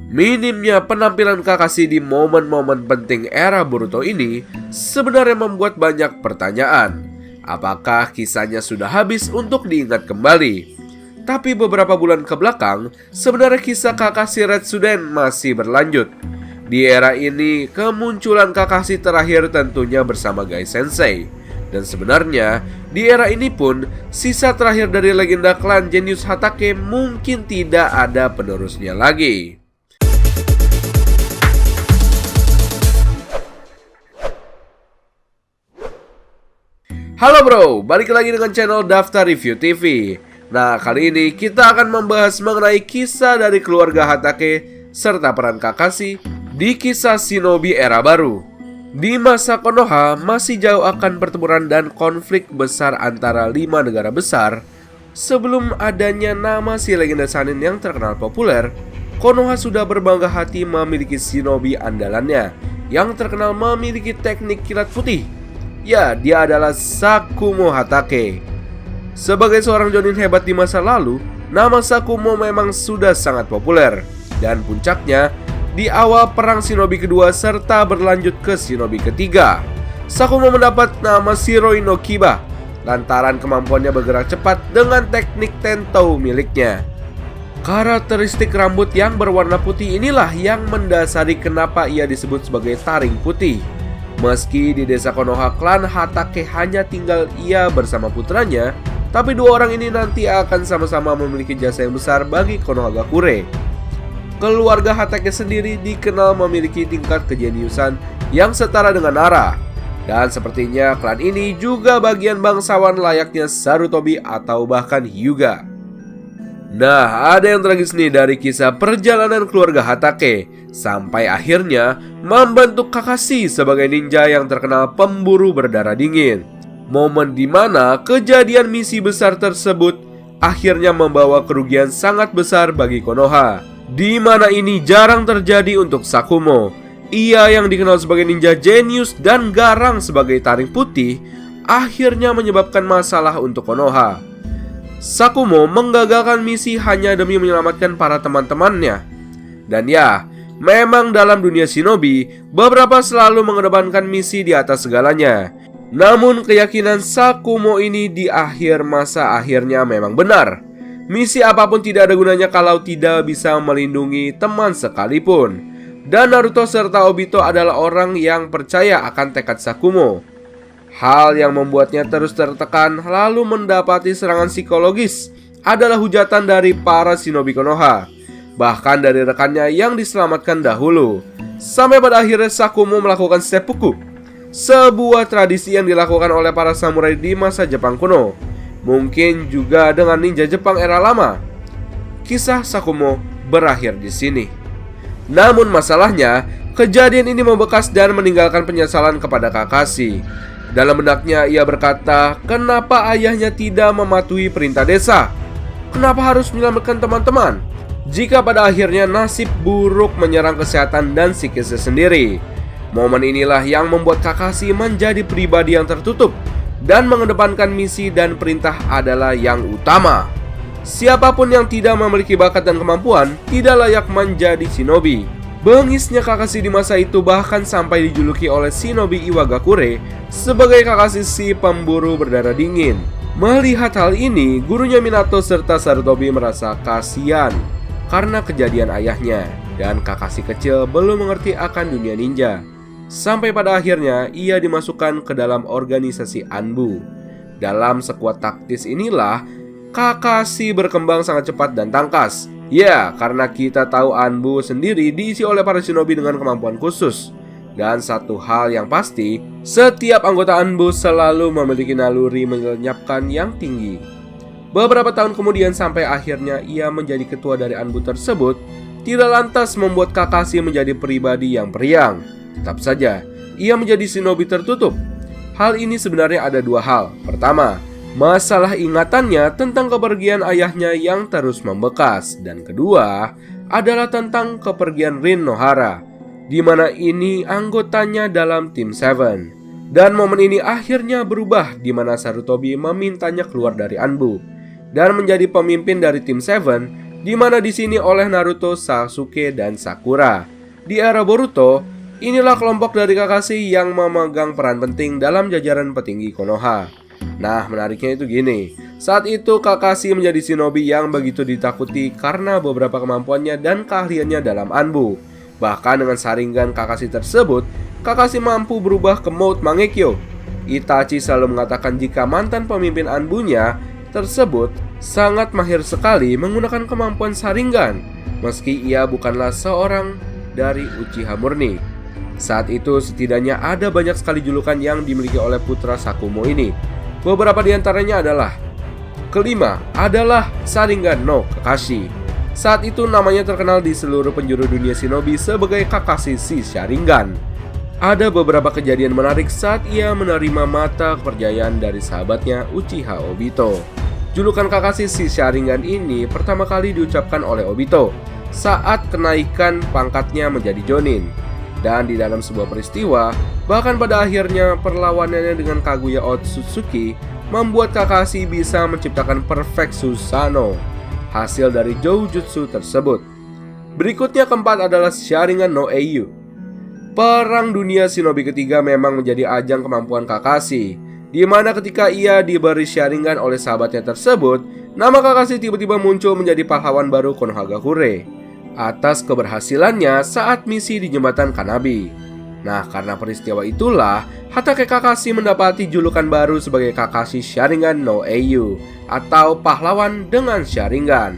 Minimnya penampilan Kakashi di momen-momen penting era Boruto ini sebenarnya membuat banyak pertanyaan. Apakah kisahnya sudah habis untuk diingat kembali? Tapi beberapa bulan ke belakang, sebenarnya kisah Kakashi Retsuden masih berlanjut. Di era ini, kemunculan Kakashi terakhir tentunya bersama Gai Sensei. Dan sebenarnya, di era ini pun, sisa terakhir dari legenda klan Genius Hatake mungkin tidak ada penerusnya lagi. Halo bro, balik lagi dengan channel Daftar Review TV. Nah, kali ini kita akan membahas mengenai kisah dari keluarga Hatake serta peran Kakashi di kisah Shinobi era baru. Di masa Konoha masih jauh akan pertempuran dan konflik besar antara 5 negara besar. Sebelum adanya nama si legenda Sannin yang terkenal populer, Konoha sudah berbangga hati memiliki Shinobi andalannya yang terkenal memiliki teknik kilat putih. Ya, dia adalah Sakumo Hatake. Sebagai seorang jonin hebat di masa lalu, nama Sakumo memang sudah sangat populer. Dan puncaknya, di awal perang Shinobi kedua serta berlanjut ke Shinobi ketiga, Sakumo mendapat nama Shiroi no Kiba lantaran kemampuannya bergerak cepat dengan teknik Tentou miliknya. Karakteristik rambut yang berwarna putih inilah yang mendasari kenapa ia disebut sebagai taring putih. Meski di desa Konoha klan Hatake hanya tinggal ia bersama putranya, tapi dua orang ini nanti akan sama-sama memiliki jasa yang besar bagi Konohagakure. Keluarga Hatake sendiri dikenal memiliki tingkat kejeniusan yang setara dengan Nara. Dan sepertinya klan ini juga bagian bangsawan layaknya Sarutobi atau bahkan Hyuga. Nah, ada yang tragis nih dari kisah perjalanan keluarga Hatake sampai akhirnya membentuk Kakashi sebagai ninja yang terkenal pemburu berdarah dingin. Momen dimana kejadian misi besar tersebut akhirnya membawa kerugian sangat besar bagi Konoha, di mana ini jarang terjadi untuk Sakumo. Ia yang dikenal sebagai ninja jenius dan garang sebagai taring putih akhirnya menyebabkan masalah untuk Konoha. Sakumo menggagalkan misi hanya demi menyelamatkan para teman-temannya. Dan ya, memang dalam dunia shinobi, beberapa selalu mengedepankan misi di atas segalanya. Namun keyakinan Sakumo ini di akhir masa akhirnya memang benar. Misi apapun tidak ada gunanya kalau tidak bisa melindungi teman sekalipun. Dan Naruto serta Obito adalah orang yang percaya akan tekad Sakumo. Hal yang membuatnya terus tertekan lalu mendapati serangan psikologis adalah hujatan dari para shinobi Konoha, bahkan dari rekannya yang diselamatkan dahulu. Sampai pada akhirnya Sakumo melakukan seppuku, sebuah tradisi yang dilakukan oleh para samurai di masa Jepang kuno, mungkin juga dengan ninja Jepang era lama. Kisah Sakumo berakhir di sini. Namun masalahnya, kejadian ini membekas dan meninggalkan penyesalan kepada Kakashi. Dalam benaknya ia berkata, kenapa ayahnya tidak mematuhi perintah desa? Kenapa harus menyelamatkan teman-teman? Jika pada akhirnya nasib buruk menyerang kesehatan dan psikisnya sendiri. Momen inilah yang membuat Kakashi menjadi pribadi yang tertutup dan mengedepankan misi dan perintah adalah yang utama. Siapapun yang tidak memiliki bakat dan kemampuan tidak layak menjadi shinobi. Bengisnya Kakashi di masa itu bahkan sampai dijuluki oleh Shinobi Iwagakure sebagai Kakashi si pemburu berdarah dingin. Melihat hal ini, gurunya Minato serta Sarutobi merasa kasihan karena kejadian ayahnya, dan Kakashi kecil belum mengerti akan dunia ninja. Sampai pada akhirnya ia dimasukkan ke dalam organisasi Anbu. Dalam sekuat taktis inilah Kakashi berkembang sangat cepat dan tangkas. Ya, karena kita tahu Anbu sendiri diisi oleh para shinobi dengan kemampuan khusus. Dan satu hal yang pasti, setiap anggota Anbu selalu memiliki naluri melenyapkan yang tinggi. Beberapa tahun kemudian sampai akhirnya ia menjadi ketua dari Anbu tersebut, tidak lantas membuat Kakashi menjadi pribadi yang periang. Tetap saja, ia menjadi shinobi tertutup. Hal ini sebenarnya ada dua hal. Pertama, masalah ingatannya tentang kepergian ayahnya yang terus membekas. Dan kedua adalah tentang kepergian Rin Nohara, di mana ini anggotanya dalam tim Seven. Dan momen ini akhirnya berubah di mana Sarutobi memintanya keluar dari Anbu dan menjadi pemimpin dari tim Seven di mana di sini oleh Naruto, Sasuke, dan Sakura. Di era Boruto, inilah kelompok dari Kakashi yang memegang peran penting dalam jajaran petinggi Konoha. Nah, menariknya itu gini. Saat itu Kakashi menjadi shinobi yang begitu ditakuti karena beberapa kemampuannya dan keahliannya dalam Anbu. Bahkan dengan Sharingan Kakashi tersebut, Kakashi mampu berubah ke mode Mangekyo. Itachi selalu mengatakan jika mantan pemimpin Anbunya tersebut sangat mahir sekali menggunakan kemampuan Sharingan, meski ia bukanlah seorang dari Uchiha murni. Saat itu setidaknya ada banyak sekali julukan yang dimiliki oleh putra Sakumo ini. Beberapa di antaranya adalah: kelima adalah Sharingan no Kakashi. Saat itu namanya terkenal di seluruh penjuru dunia shinobi sebagai Kakashi si Sharingan. Ada beberapa kejadian menarik saat ia menerima mata kepercayaan dari sahabatnya Uchiha Obito. Julukan Kakashi si Sharingan ini pertama kali diucapkan oleh Obito saat kenaikan pangkatnya menjadi Jonin. Dan di dalam sebuah peristiwa, bahkan pada akhirnya perlawanannya dengan Kaguya Otsutsuki membuat Kakashi bisa menciptakan Perfect Susanoo, hasil dari Joujutsu tersebut. Berikutnya keempat adalah Sharingan no Eiyu. Perang dunia shinobi ketiga memang menjadi ajang kemampuan Kakashi, di mana ketika ia diberi Sharingan oleh sahabatnya tersebut, nama Kakashi tiba-tiba muncul menjadi pahlawan baru Konohagakure atas keberhasilannya saat misi di jembatan Kanabi. Nah, karena peristiwa itulah Hatake Kakashi mendapati julukan baru sebagai Kakashi Sharingan no Eiyu, atau pahlawan dengan Sharingan.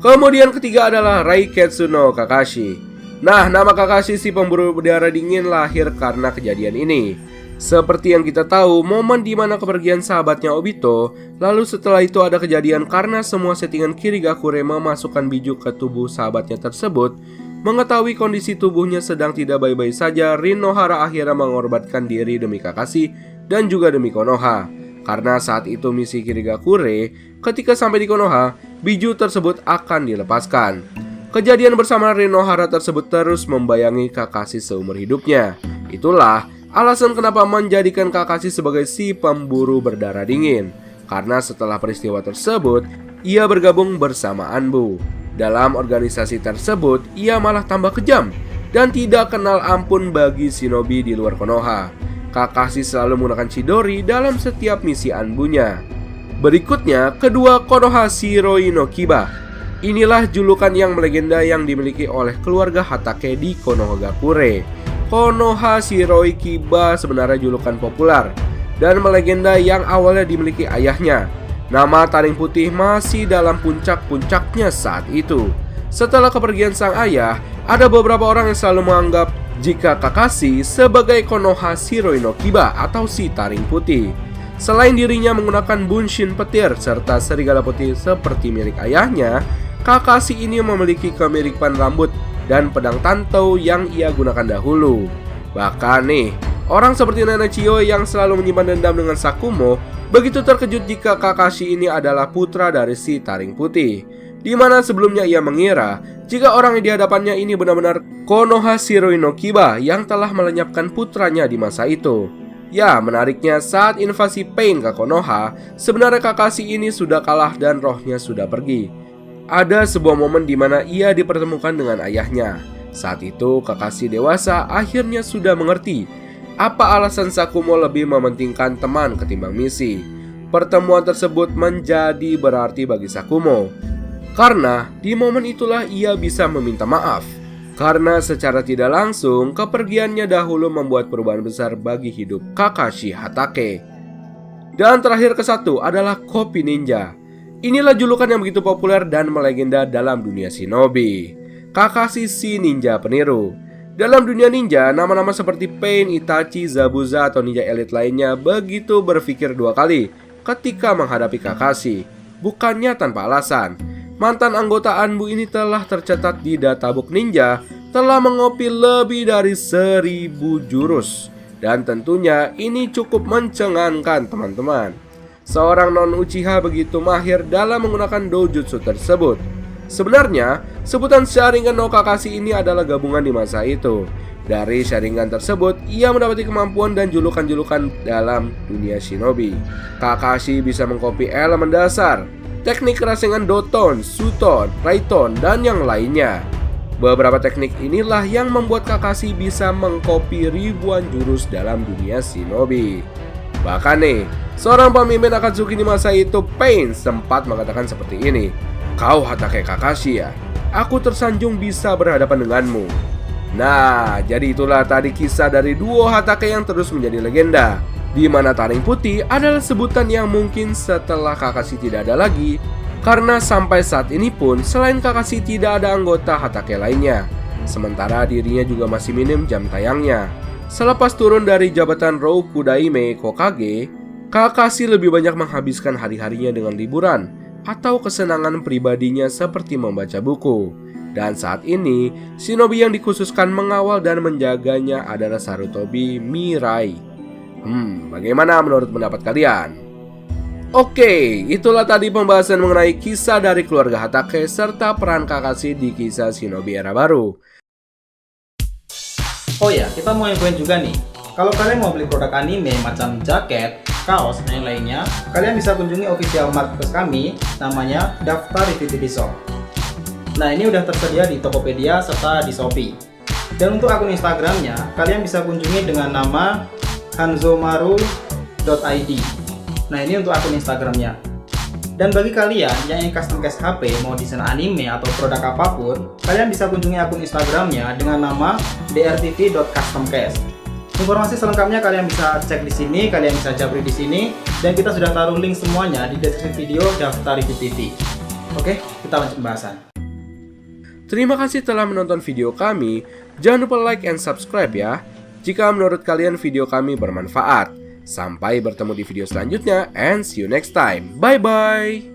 Kemudian ketiga adalah Raiketsu no Kakashi. Nah, nama Kakashi si pemburu udara dingin lahir karena kejadian ini. Seperti yang kita tahu, momen di mana kepergian sahabatnya Obito, lalu setelah itu ada kejadian karena semua settingan Kirigakure memasukkan biju ke tubuh sahabatnya tersebut. Mengetahui kondisi tubuhnya sedang tidak baik-baik saja, Rinohara akhirnya mengorbankan diri demi Kakashi dan juga demi Konoha. Karena saat itu misi Kirigakure, ketika sampai di Konoha, biju tersebut akan dilepaskan. Kejadian bersama Rinohara tersebut terus membayangi Kakashi seumur hidupnya. Itulah alasan kenapa menjadikan Kakashi sebagai si pemburu berdarah dingin. Karena setelah peristiwa tersebut, ia bergabung bersama Anbu. Dalam organisasi tersebut, ia malah tambah kejam dan tidak kenal ampun bagi shinobi di luar Konoha. Kakashi selalu menggunakan Chidori dalam setiap misi Anbunya. Berikutnya, kedua Konoha Shiroi no Kiba. Inilah julukan yang melegenda yang dimiliki oleh keluarga Hatake di Konohagakure. Konoha Shiroi Kiba sebenarnya julukan populer dan melegenda yang awalnya dimiliki ayahnya. Nama Taring Putih masih dalam puncak-puncaknya saat itu. Setelah kepergian sang ayah, ada beberapa orang yang selalu menganggap jika Kakashi sebagai Konoha Shiroi no Kiba atau si Taring Putih. Selain dirinya menggunakan bunshin petir serta serigala putih seperti milik ayahnya, Kakashi ini memiliki kemiripan rambut dan pedang Tanto yang ia gunakan dahulu. Bahkan nih, orang seperti Nenek Chiyo yang selalu menyimpan dendam dengan Sakumo begitu terkejut jika Kakashi ini adalah putra dari si Taring Putih, di mana sebelumnya ia mengira jika orang di hadapannya ini benar-benar Konoha Shiroi no Kiba yang telah melenyapkan putranya di masa itu. Ya, menariknya saat invasi Pain ke Konoha, sebenarnya Kakashi ini sudah kalah dan rohnya sudah pergi. Ada sebuah momen di mana ia dipertemukan dengan ayahnya. Saat itu Kakashi dewasa akhirnya sudah mengerti apa alasan Sakumo lebih mementingkan teman ketimbang misi. Pertemuan tersebut menjadi berarti bagi Sakumo, karena di momen itulah ia bisa meminta maaf. Karena secara tidak langsung kepergiannya dahulu membuat perubahan besar bagi hidup Kakashi Hatake. Dan terakhir ke-1 adalah Kopi Ninja. Inilah julukan yang begitu populer dan melegenda dalam dunia shinobi. Kakashi si ninja peniru. Dalam dunia ninja, nama-nama seperti Pain, Itachi, Zabuza, atau ninja elit lainnya begitu berpikir dua kali ketika menghadapi Kakashi. Bukannya tanpa alasan. Mantan anggota Anbu ini telah tercatat di Databook Ninja telah mengopi lebih dari 1000 jurus. Dan tentunya ini cukup mencengangkan teman-teman. Seorang non-Uchiha begitu mahir dalam menggunakan dojutsu tersebut. Sebenarnya, sebutan Sharingan no Kakashi ini adalah gabungan di masa itu. Dari Sharingan tersebut, ia mendapati kemampuan dan julukan-julukan dalam dunia shinobi. Kakashi bisa mengkopi elemen dasar, teknik kerasengan Doton, Suton, Raiton, dan yang lainnya. Beberapa teknik inilah yang membuat Kakashi bisa mengkopi ribuan jurus dalam dunia shinobi. Bahkan nih, seorang pemimpin Akatsuki di masa itu, Pain, sempat mengatakan seperti ini. "Kau Hatake Kakashi ya? Aku tersanjung bisa berhadapan denganmu." Nah, jadi itulah tadi kisah dari duo Hatake yang terus menjadi legenda, di mana taring putih adalah sebutan yang mungkin setelah Kakashi tidak ada lagi, karena sampai saat ini pun selain Kakashi tidak ada anggota Hatake lainnya, sementara dirinya juga masih minim jam tayangnya. Selepas turun dari jabatan Rokudaime Kokage, Kakashi lebih banyak menghabiskan hari-harinya dengan liburan atau kesenangan pribadinya seperti membaca buku. Dan saat ini, shinobi yang dikhususkan mengawal dan menjaganya adalah Sarutobi Mirai. Bagaimana menurut pendapat kalian? Oke, itulah tadi pembahasan mengenai kisah dari keluarga Hatake serta peran Kakashi di kisah shinobi era baru. Oh ya, kita mau infoin juga nih. Kalau kalian mau beli produk anime macam jaket, kaos, dan lainnya, kalian bisa kunjungi official marketplace kami, namanya Daftar Review TV Shop. Nah, ini udah tersedia di Tokopedia serta di Shopee. Dan untuk akun Instagramnya, kalian bisa kunjungi dengan nama hanzomaru.id. Nah, ini untuk akun Instagramnya. Dan bagi kalian yang ingin custom case HP, mau desain anime atau produk apapun, kalian bisa kunjungi akun Instagramnya dengan nama drtv.customcase. Informasi selengkapnya kalian bisa cek di sini, kalian bisa japri di sini, dan kita sudah taruh link semuanya di deskripsi video Daftar Review TV. Oke, kita lanjut pembahasan. Terima kasih telah menonton video kami. Jangan lupa like and subscribe ya, jika menurut kalian video kami bermanfaat. Sampai bertemu di video selanjutnya, and see you next time. Bye-bye.